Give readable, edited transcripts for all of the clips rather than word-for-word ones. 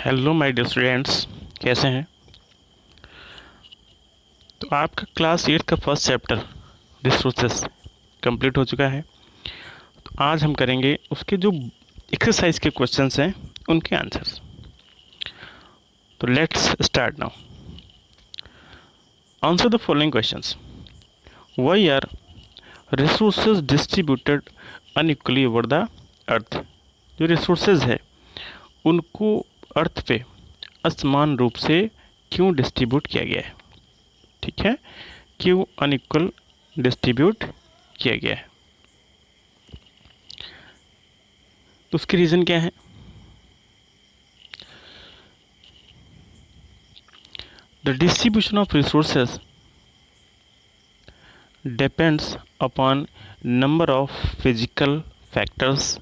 Hello my dear students, कैसे हैं। तो आपका क्लास 8 का फर्स्ट चैप्टर रिसोर्सेस कंप्लीट हो चुका है। तो आज हम करेंगे उसके जो एक्सरसाइज के क्वेश्चंस हैं उनके आंसर्स। तो let's start now. Answer the following questions. Why are resources distributed unequally over the earth. जो रिसोर्सेज है उनको अर्थ पे असमान रूप से क्यों डिस्ट्रीब्यूट किया गया है। ठीक है, क्यों अनइक्वल डिस्ट्रीब्यूट किया गया है, तो उसके रीज़न क्या है। The distribution of resources depends upon number of physical factors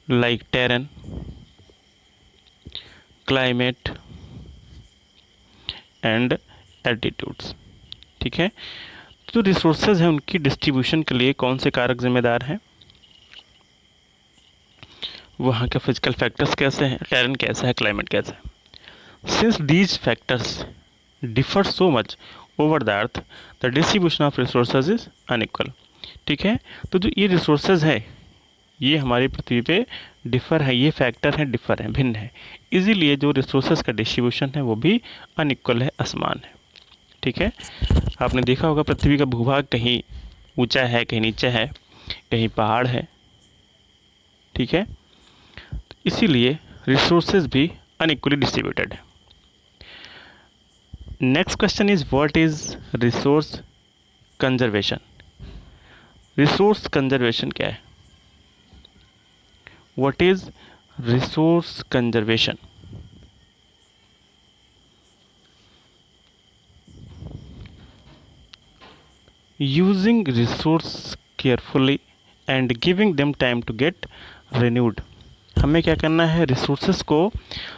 like terrain, climate and altitudes. ठीक है, जो रिसोर्सेज हैं उनकी डिस्ट्रीब्यूशन के लिए कौन से कारक जिम्मेदार हैं, वहाँ के फिजिकल फैक्टर्स कैसे हैं, टेरेन कैसा है, क्लाइमेट कैसा है। Since these factors differ so much over the earth, the distribution of resources is unequal. ठीक है, तो जो ये रिसोर्सेज है ये हमारी पृथ्वी पे डिफर है, ये फैक्टर हैं, डिफर है, भिन्न है, इसीलिए जो रिसोर्सेज का डिस्ट्रीब्यूशन है वो भी अनइक्वल है, असमान है। ठीक है, आपने देखा होगा पृथ्वी का भूभाग कहीं ऊंचा है, कहीं नीचा है, कहीं पहाड़ है। ठीक है, इसीलिए रिसोर्सेज भी अनइक्वली डिस्ट्रीब्यूटेड है। Next question is what is resource conservation. Resource conservation क्या है। What is resource conservation. Using resource carefully and giving them time to get renewed. हमें क्या करना है, रिसोर्सेज को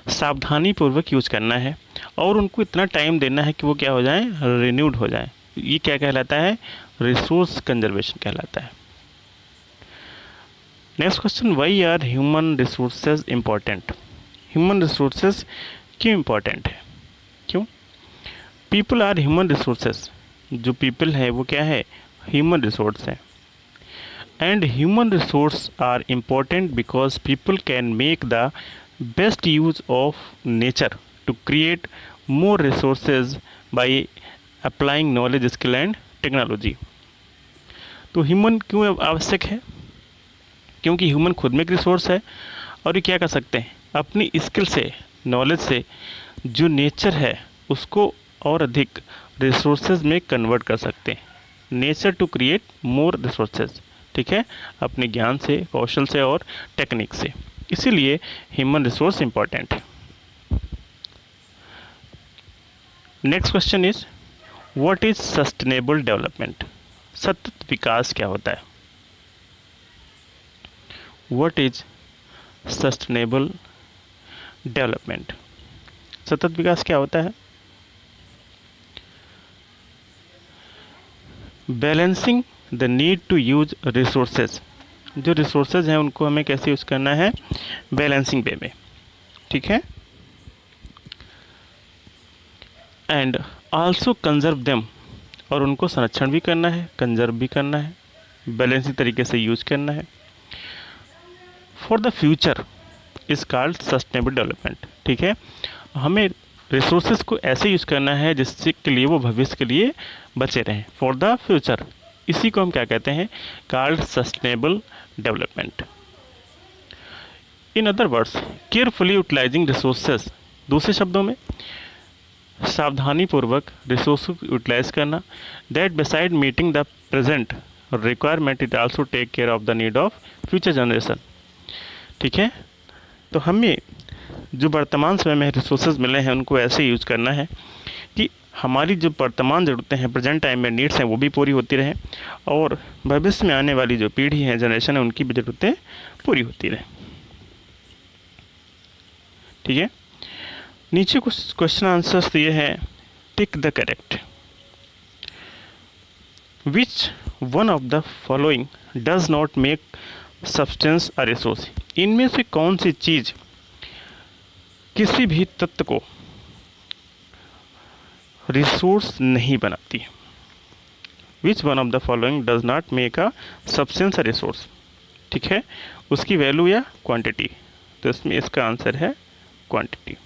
सावधानी पूर्वक यूज करना है और उनको इतना टाइम देना है कि वो क्या हो जाए, रिन्यूड हो जाए। ये क्या कहलाता है, रिसोर्स कंजर्वेशन कहलाता है। Next question, why are human resources important. Human resources क्यों इंपॉर्टेंट है, क्यों। पीपल आर ह्यूमन रिसोर्सेज, जो पीपल है वो क्या है, ह्यूमन रिसोर्स है। And human resources are important because people can make the best use of nature to create more resources by applying knowledge, skill and technology। तो human क्यों आवश्यक है, क्योंकि ह्यूमन खुद में एक रिसोर्स है और ये क्या कर सकते हैं, अपनी स्किल से, नॉलेज से जो नेचर है उसको और अधिक रिसोर्सेज में कन्वर्ट कर सकते हैं। Nature to create more resources. ठीक है, अपने ज्ञान से, कौशल से और टेक्निक से, इसीलिए ह्यूमन रिसोर्स इंपॉर्टेंट है। Next question is what is sustainable development. सतत विकास क्या होता है। What is sustainable development. सतत विकास क्या होता है, balancing the need to use resources. जो रिसोर्सेज हैं उनको हमें कैसे यूज़ करना है, बैलेंसिंग वे में। ठीक है, एंड आल्सो कंजर्व देम, और उनको संरक्षण भी करना है, कंजर्व भी करना है, बैलेंसिंग तरीके से यूज करना है। For the future is called sustainable development. ठीक है, हमें रिसोर्सेज को ऐसे यूज़ करना है जिससे के लिए वो भविष्य के लिए बचे रहें, फॉर द फ्यूचर। इसी को हम क्या कहते हैं, called sustainable development. In other words, carefully utilizing resources. दूसरे शब्दों में सावधानी पूर्वक रिसोर्स को यूटिलाइज करना, that beside meeting the present requirement it also take care of the need of future generation. ठीक है, तो हमें जो वर्तमान समय में रिसोर्सेज मिले हैं उनको ऐसे यूज़ करना है कि हमारी जो वर्तमान ज़रूरतें हैं, प्रेजेंट टाइम में नीड्स हैं, वो भी पूरी होती रहें और भविष्य में आने वाली जो पीढ़ी है, जनरेशन है, उनकी भी ज़रूरतें पूरी होती रहें। ठीक है, नीचे कुछ क्वेश्चन आंसर्स दिए हैं, tick the correct. Which one of the following does not make substance a resource. इनमें से कौन सी चीज़ किसी भी तत्व को रिसोर्स नहीं बनाती। विच one of the following does not make a substance a resource. ठीक है, उसकी वैल्यू या क्वांटिटी, तो इसमें इसका आंसर है quantity.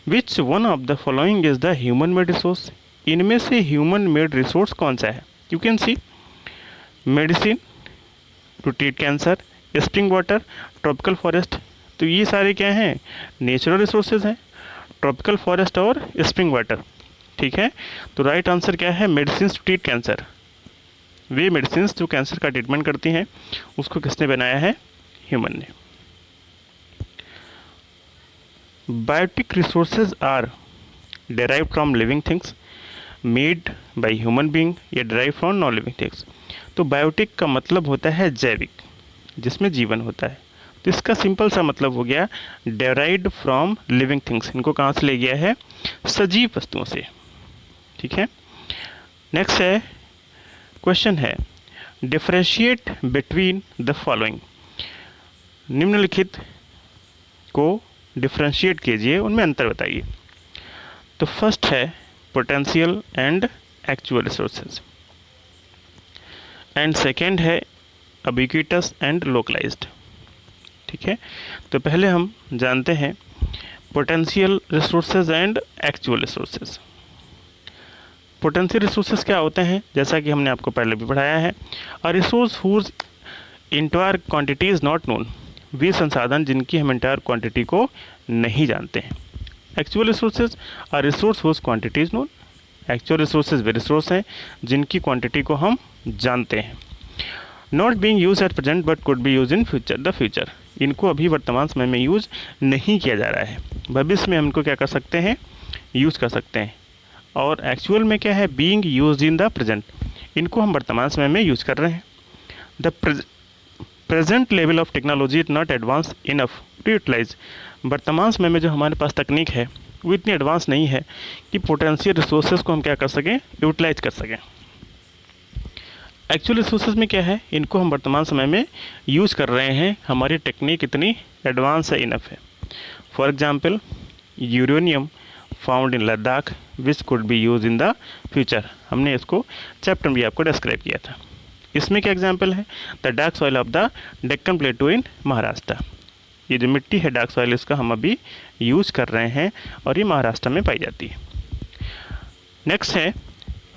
Which one of the following is the human made resource. इनमें से ह्यूमन मेड रिसोर्स कौन सा है? You can see medicine to treat cancer, spring water, tropical forest. तो ये सारे क्या हैं? नेचुरल रिसोर्सेज हैं, ट्रॉपिकल फॉरेस्ट और स्प्रिंग वाटर। ठीक है, तो राइट आंसर क्या है? Medicine to treat cancer. वे मेडिसिन जो कैंसर का ट्रीटमेंट करती हैं उसको किसने बनाया है? ह्यूमन ने। Biotic resources are derived from living things, made by human being या derived from non living things। तो बायोटिक का मतलब होता है जैविक, जिसमें जीवन होता है। तो इसका सिंपल सा मतलब हो गया derived from living things। इनको कहाँ से ले गया है? सजीव वस्तुओं से। ठीक है, नेक्स्ट है क्वेश्चन है डिफरेंशिएट बिटवीन द फॉलोइंग। निम्नलिखित को डिफरेंशिएट कीजिए, उनमें अंतर बताइए। तो फर्स्ट है potential and actual resources, and second है अबिक्विटस एंड लोकलाइज्ड। ठीक है, तो पहले हम जानते हैं potential resources and actual resources. Potential resources क्या होते हैं? जैसा कि हमने आपको पहले भी पढ़ाया है, a resource whose entire quantity is not known. वे संसाधन जिनकी हम इंटायर क्वांटिटी को नहीं जानते हैं। Actual resources are resource whose quantity is known. Actual resources वे रिसोर्स हैं जिनकी क्वांटिटी को हम जानते हैं। Not being use at present but could be use in future the future. इनको अभी वर्तमान समय में यूज नहीं किया जा रहा है, भविष्य में हम इनको क्या कर सकते हैं? यूज़ कर सकते हैं। और एक्चुअल में क्या है? Being use in the present. इनको हम वर्तमान समय में यूज कर रहे हैं। The present level of technology is not advance enough to utilize. वर्तमान समय में जो हमारे पास तकनीक है वो इतनी एडवांस नहीं है कि पोटेंशियल रिसोर्सेज को हम क्या कर सकें? यूटिलाइज कर सकें। एक्चुअल रिसोर्सेज में क्या है? इनको हम वर्तमान समय में यूज़ कर रहे हैं, हमारी टेक्निक इतनी एडवांस है, इनफ है। For example uranium found in Ladakh which could be use in the future. हमने इसको चैप्टर में भी आपको डिस्क्राइब किया था। इसमें क्या एग्जांपल है? The dark soil of the Deccan plateau in Maharashtra. ये जो मिट्टी है डार्क सॉइल, इसका हम अभी यूज़ कर रहे हैं और ये महाराष्ट्र में पाई जाती है। नेक्स्ट है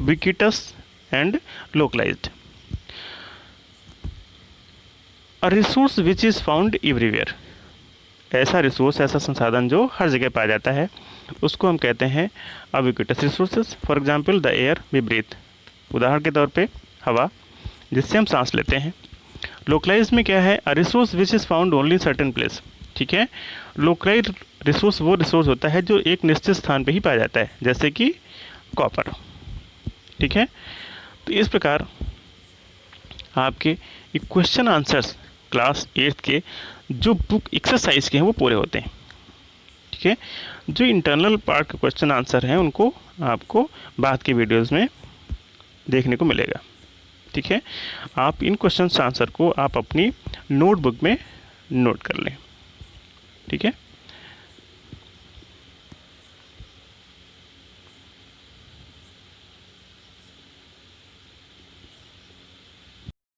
ubiquitous and localised. A resource which is found everywhere. ऐसा रिसोर्स, ऐसा संसाधन जो हर जगह पाया जाता है, उसको हम कहते हैं ubiquitous resources. For example the air we breathe. उदाहरण के तौर पे हवा, जिससे हम सांस लेते हैं। लोकलाइज में क्या है? A resource which is found only in certain place. ठीक है, लोकलाइज रिसोर्स वो रिसोर्स होता है जो एक निश्चित स्थान पे ही पाया जाता है, जैसे कि कॉपर। ठीक है, तो इस प्रकार आपके क्वेश्चन आंसर्स क्लास 8 के जो बुक एक्सरसाइज के हैं वो पूरे होते हैं। ठीक है, जो इंटरनल पार्ट के क्वेश्चन आंसर हैं उनको आपको बाद के वीडियोस में देखने को मिलेगा। ठीक है, आप इन क्वेश्चन आंसर को आप अपनी नोटबुक में नोट कर लें। ठीक है।